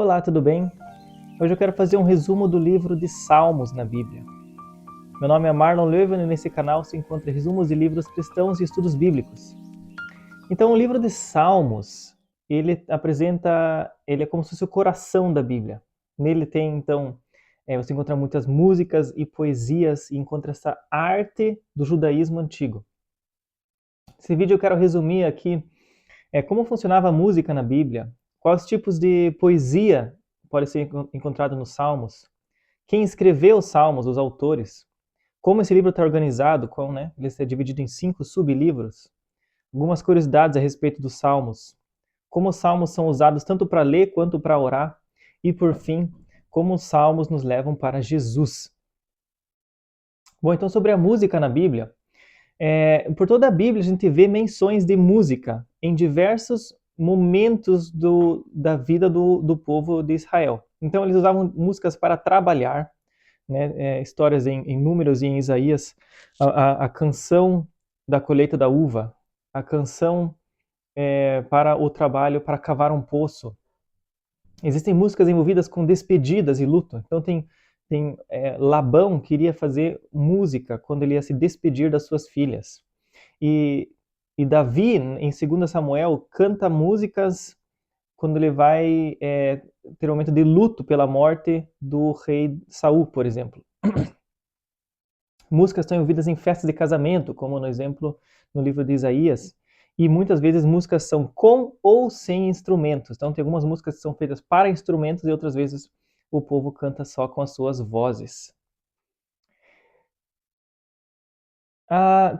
Olá, tudo bem? Hoje eu quero fazer um resumo do livro de Salmos na Bíblia. Meu nome é Marlon Leuven e nesse canal se encontra resumos de livros cristãos e estudos bíblicos. Então, o livro de Salmos, ele é como se fosse o coração da Bíblia. Nele tem, então, você encontra muitas músicas e poesias e encontra essa arte do judaísmo antigo. Nesse vídeo eu quero resumir aqui como funcionava a música na Bíblia, quais tipos de poesia pode ser encontrado nos Salmos, quem escreveu os Salmos, os autores, como esse livro está organizado, ele está dividido em 5 sublivros, algumas curiosidades a respeito dos Salmos, como os Salmos são usados tanto para ler quanto para orar, e por fim, como os Salmos nos levam para Jesus. Bom, então sobre a música na Bíblia, por toda a Bíblia a gente vê menções de música em diversos momentos da vida do povo de Israel. Então eles usavam músicas para trabalhar, né, histórias em Números e em Isaías, a canção da colheita da uva, a canção para o trabalho, para cavar um poço. Existem músicas envolvidas com despedidas e luto. Então Labão queria fazer música quando ele ia se despedir das suas filhas. E Davi, em 2 Samuel, canta músicas quando ele vai ter um momento de luto pela morte do rei Saul, por exemplo. Músicas estão envolvidas em festas de casamento, como no exemplo no livro de Isaías, e muitas vezes músicas são com ou sem instrumentos. Então tem algumas músicas que são feitas para instrumentos e outras vezes o povo canta só com as suas vozes.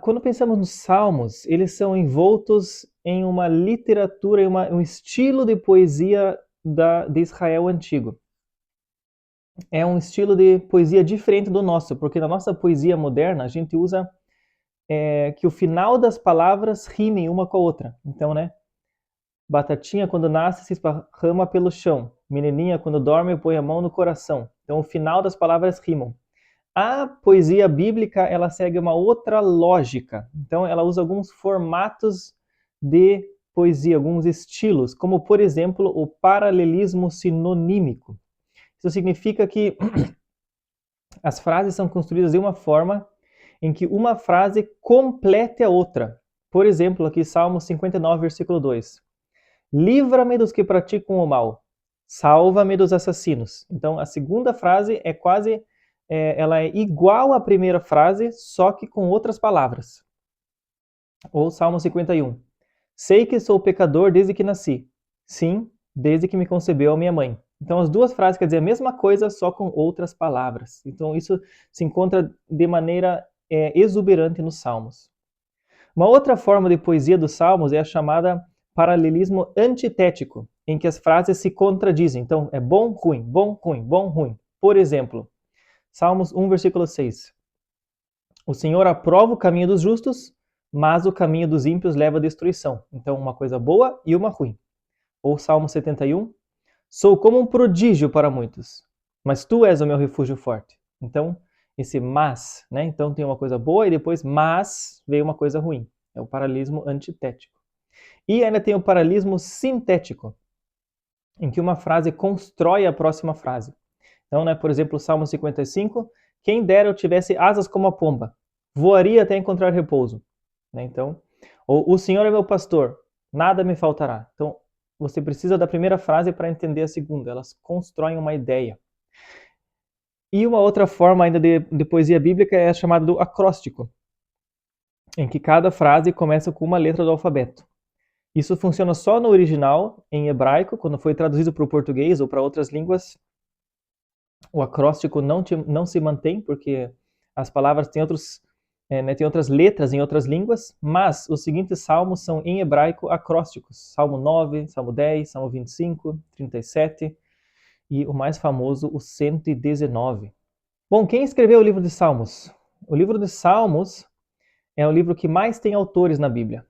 Quando pensamos nos Salmos, eles são envoltos em uma literatura, um estilo de poesia de Israel antigo. É um estilo de poesia diferente do nosso, porque na nossa poesia moderna a gente usa que o final das palavras rimem uma com a outra. Então, batatinha quando nasce se esparrama pelo chão, menininha quando dorme põe a mão no coração. Então o final das palavras rimam. A poesia bíblica, ela segue uma outra lógica. Então, ela usa alguns formatos de poesia, alguns estilos, como, por exemplo, o paralelismo sinonímico. Isso significa que as frases são construídas de uma forma em que uma frase complete a outra. Por exemplo, aqui Salmo 59, versículo 2. Livra-me dos que praticam o mal, salva-me dos assassinos. Então, a segunda frase ela é igual à primeira frase, só que com outras palavras. Ou Salmo 51. Sei que sou pecador desde que nasci. Sim, desde que me concebeu a minha mãe. Então as duas frases quer dizer a mesma coisa, só com outras palavras. Então isso se encontra de maneira exuberante nos Salmos. Uma outra forma de poesia dos Salmos é a chamada paralelismo antitético, em que as frases se contradizem. Então é bom, ruim, bom, ruim, bom, ruim. Por exemplo, Salmos 1, versículo 6. O Senhor aprova o caminho dos justos, mas o caminho dos ímpios leva à destruição. Então, uma coisa boa e uma ruim. Ou Salmo 71. Sou como um prodígio para muitos, mas tu és o meu refúgio forte. Então, esse mas, Então tem uma coisa boa e depois mas veio uma coisa ruim. É o paralelismo antitético. E ainda tem o paralelismo sintético, em que uma frase constrói a próxima frase. Então, por exemplo, Salmo 55, quem dera eu tivesse asas como a pomba, voaria até encontrar repouso. Então, o Senhor é meu pastor, nada me faltará. Então, você precisa da primeira frase para entender a segunda, elas constroem uma ideia. E uma outra forma ainda de poesia bíblica é a chamada do acróstico, em que cada frase começa com uma letra do alfabeto. Isso funciona só no original, em hebraico, quando foi traduzido para o português ou para outras línguas, o acróstico não se mantém, porque as palavras têm outras letras em outras línguas, mas os seguintes salmos são em hebraico acrósticos. Salmo 9, Salmo 10, Salmo 25, 37 e o mais famoso, o 119. Bom, quem escreveu o livro de Salmos? O livro de Salmos é o livro que mais tem autores na Bíblia.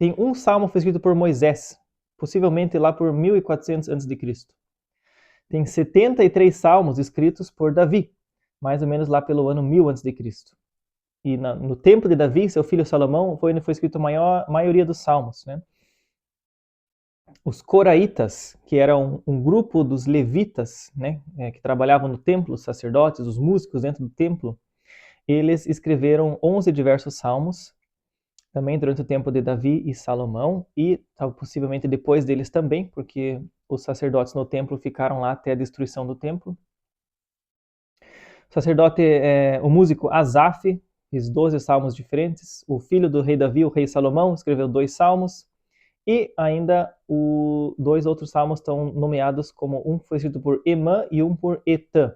Tem um salmo que foi escrito por Moisés, possivelmente lá por 1400 a.C. Tem 73 salmos escritos por Davi, mais ou menos lá pelo ano 1000 a.C. E no tempo de Davi, seu filho Salomão, foi onde foi escrito a maioria dos salmos. Os coraitas, que eram um grupo dos levitas, né, que trabalhavam no templo, os sacerdotes, os músicos dentro do templo, eles escreveram 11 diversos salmos, também durante o tempo de Davi e Salomão, e possivelmente depois deles também, porque os sacerdotes no templo ficaram lá até a destruição do templo. O sacerdote, o músico Asaf, fez 12 salmos diferentes. O filho do rei Davi, o rei Salomão, escreveu 2 salmos. E ainda dois outros salmos estão nomeados como um foi escrito por Emã e um por Etã.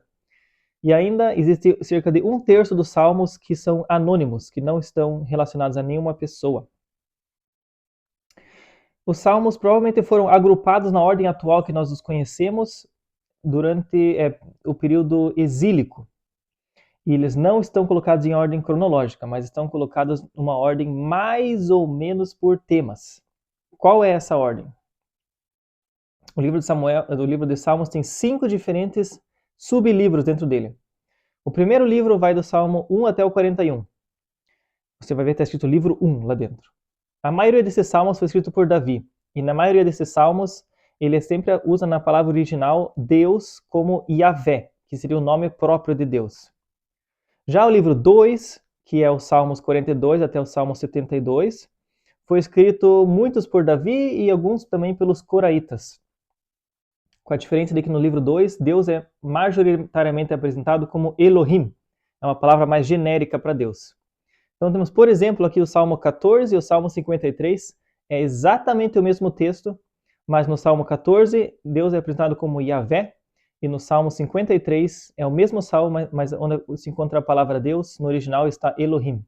E ainda existe cerca de 1/3 dos salmos que são anônimos, que não estão relacionados a nenhuma pessoa. Os salmos provavelmente foram agrupados na ordem atual que nós os conhecemos durante o período exílico. E eles não estão colocados em ordem cronológica, mas estão colocados numa ordem mais ou menos por temas. Qual é essa ordem? O livro de Salmos tem 5 diferentes sublivros dentro dele. O primeiro livro vai do Salmo 1 até o 41. Você vai ver que está escrito livro 1 lá dentro. A maioria desses salmos foi escrito por Davi. E na maioria desses salmos, ele sempre usa na palavra original Deus como Yahvé, que seria o nome próprio de Deus. Já o livro 2, que é os Salmos 42 até o Salmo 72, foi escrito muitos por Davi e alguns também pelos coraitas. Com a diferença de que no livro 2, Deus é majoritariamente apresentado como Elohim. É uma palavra mais genérica para Deus. Então temos, por exemplo, aqui o Salmo 14 e o Salmo 53. É exatamente o mesmo texto, mas no Salmo 14, Deus é apresentado como Yahvé, e no Salmo 53 é o mesmo salmo, mas onde se encontra a palavra Deus, no original está Elohim.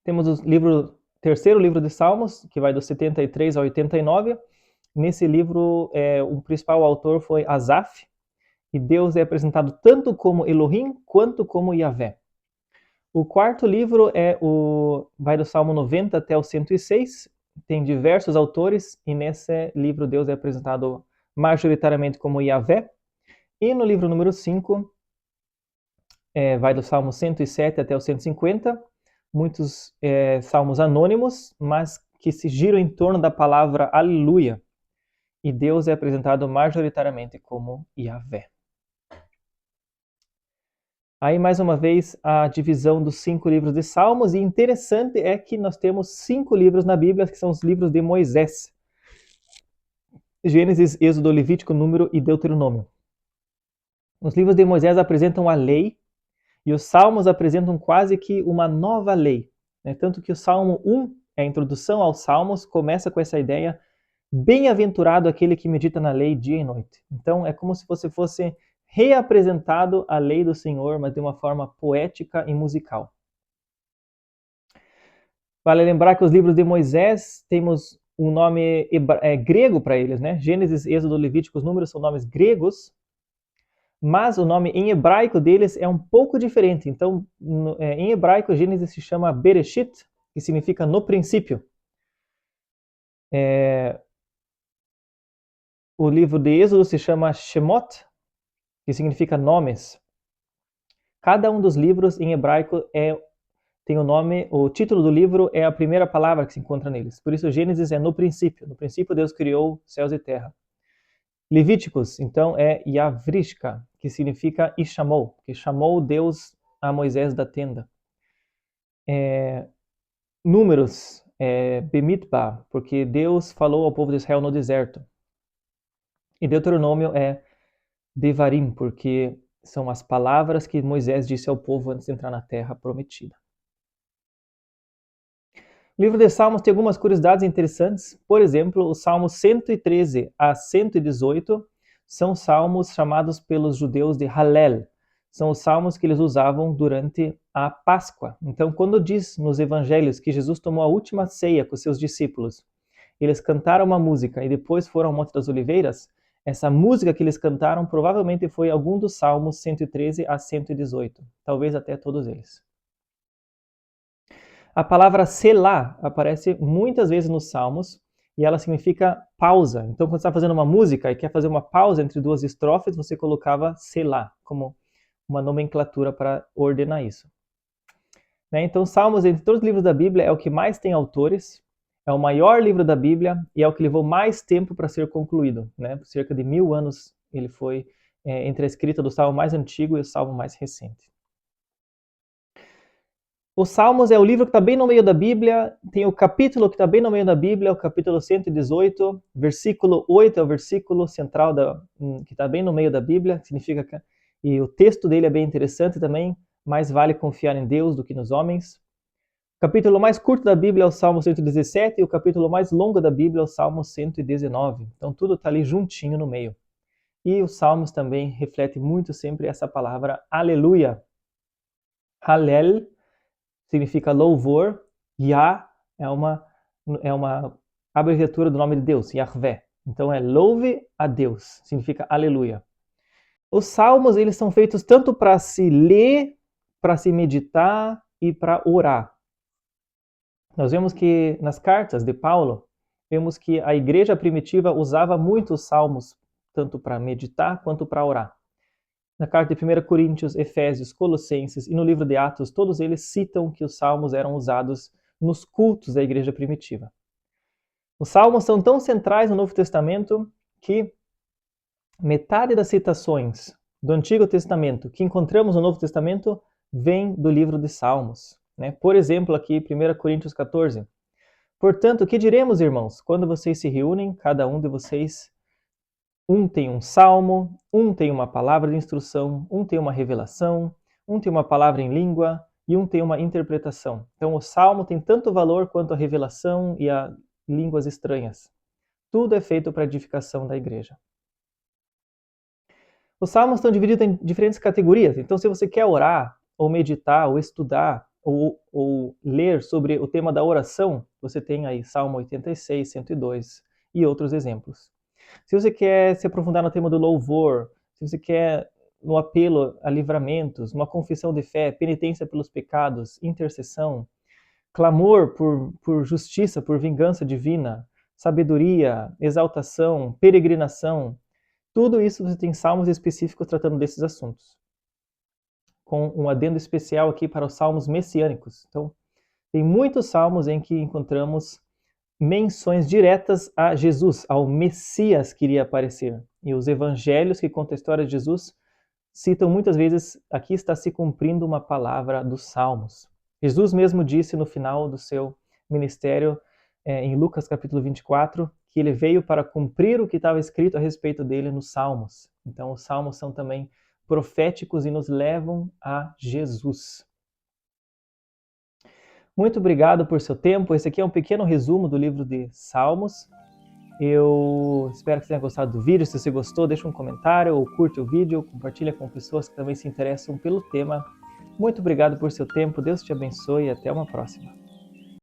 Temos o terceiro livro de Salmos, que vai do 73 ao 89. Nesse livro, o principal autor foi Asaf, e Deus é apresentado tanto como Elohim quanto como Yahvé. O quarto livro vai do Salmo 90 até o 106, tem diversos autores, e nesse livro Deus é apresentado majoritariamente como Yahvé. E no livro número 5, vai do Salmo 107 até o 150, muitos salmos anônimos, mas que se giram em torno da palavra Aleluia. E Deus é apresentado majoritariamente como Yahvé. Aí, mais uma vez, a divisão dos 5 livros de Salmos. E interessante é que nós temos 5 livros na Bíblia, que são os livros de Moisés. Gênesis, Êxodo, Levítico, Número e Deuteronômio. Os livros de Moisés apresentam a lei, e os Salmos apresentam quase que uma nova lei. Tanto que o Salmo 1, a introdução aos Salmos, começa com essa ideia: bem-aventurado aquele que medita na lei dia e noite. Então, é como se você fosse reapresentado a lei do Senhor, mas de uma forma poética e musical. Vale lembrar que os livros de Moisés temos um nome grego para eles, né? Gênesis, Êxodo, Levítico, os Números são nomes gregos, mas o nome em hebraico deles é um pouco diferente. Então, em hebraico, Gênesis se chama Bereshit, que significa no princípio. O livro de Êxodo se chama Shemot, que significa nomes. Cada um dos livros em hebraico tem o nome, o título do livro é a primeira palavra que se encontra neles. Por isso, Gênesis é no princípio. No princípio, Deus criou céus e terra. Levíticos, então, é Yavrishka, que significa e chamou, que chamou Deus a Moisés da tenda. Números, Bemitba, porque Deus falou ao povo de Israel no deserto. E Deuteronômio é Devarim, porque são as palavras que Moisés disse ao povo antes de entrar na terra prometida. O livro de Salmos tem algumas curiosidades interessantes. Por exemplo, os Salmos 113 a 118 são salmos chamados pelos judeus de Hallel. São os salmos que eles usavam durante a Páscoa. Então, quando diz nos evangelhos que Jesus tomou a última ceia com seus discípulos, eles cantaram uma música e depois foram ao Monte das Oliveiras, essa música que eles cantaram provavelmente foi algum dos salmos 113 a 118, talvez até todos eles. A palavra Selah aparece muitas vezes nos Salmos e ela significa pausa. Então, quando você está fazendo uma música e quer fazer uma pausa entre duas estrofes, você colocava Selah como uma nomenclatura para ordenar isso. Então, Salmos, entre todos os livros da Bíblia, é o que mais tem autores. É o maior livro da Bíblia e é o que levou mais tempo para ser concluído, né? Cerca de 1000 anos ele foi entre a escrita do salmo mais antigo e o salmo mais recente. Os Salmos é o livro que está bem no meio da Bíblia, tem o capítulo que está bem no meio da Bíblia, o capítulo 118, versículo 8 é o versículo central que está bem no meio da Bíblia, significa que, e o texto dele é bem interessante também, mais vale confiar em Deus do que nos homens. O capítulo mais curto da Bíblia é o Salmo 117 e o capítulo mais longo da Bíblia é o Salmo 119. Então tudo está ali juntinho no meio. E os Salmos também refletem muito sempre essa palavra aleluia. Hallel significa louvor, Yah é uma abreviatura do nome de Deus, Yahvé. Então é louve a Deus, significa aleluia. Os salmos, eles são feitos tanto para se ler, para se meditar e para orar. Nós vemos que nas cartas de Paulo, vemos que a igreja primitiva usava muito os salmos, tanto para meditar quanto para orar. Na carta de 1 Coríntios, Efésios, Colossenses e no livro de Atos, todos eles citam que os salmos eram usados nos cultos da igreja primitiva. Os salmos são tão centrais no Novo Testamento que metade das citações do Antigo Testamento que encontramos no Novo Testamento vem do livro de Salmos. Né? Por exemplo, aqui 1 Coríntios 14. Portanto, o que diremos, irmãos, quando vocês se reúnem, cada um de vocês um tem um salmo, um tem uma palavra de instrução, um tem uma revelação, um tem uma palavra em língua e um tem uma interpretação. Então o salmo tem tanto valor quanto a revelação e as línguas estranhas. Tudo é feito para a edificação da igreja. Os salmos estão divididos em diferentes categorias. Então se você quer orar, ou meditar, ou estudar, ou ler sobre o tema da oração, você tem aí Salmo 86, 102 e outros exemplos. Se você quer se aprofundar no tema do louvor, se você quer no apelo a livramentos, uma confissão de fé, penitência pelos pecados, intercessão, clamor por justiça, por vingança divina, sabedoria, exaltação, peregrinação, tudo isso você tem salmos específicos tratando desses assuntos. Com um adendo especial aqui para os salmos messiânicos. Então, tem muitos salmos em que encontramos menções diretas a Jesus, ao Messias que iria aparecer. E os evangelhos que contam a história de Jesus citam muitas vezes, aqui está se cumprindo uma palavra dos Salmos. Jesus mesmo disse no final do seu ministério, em Lucas capítulo 24, que ele veio para cumprir o que estava escrito a respeito dele nos Salmos. Então os Salmos são também proféticos e nos levam a Jesus. Muito obrigado por seu tempo. Esse aqui é um pequeno resumo do livro de Salmos. Eu espero que você tenha gostado do vídeo. Se você gostou, deixa um comentário ou curte o vídeo, compartilha com pessoas que também se interessam pelo tema. Muito obrigado por seu tempo. Deus te abençoe e até uma próxima.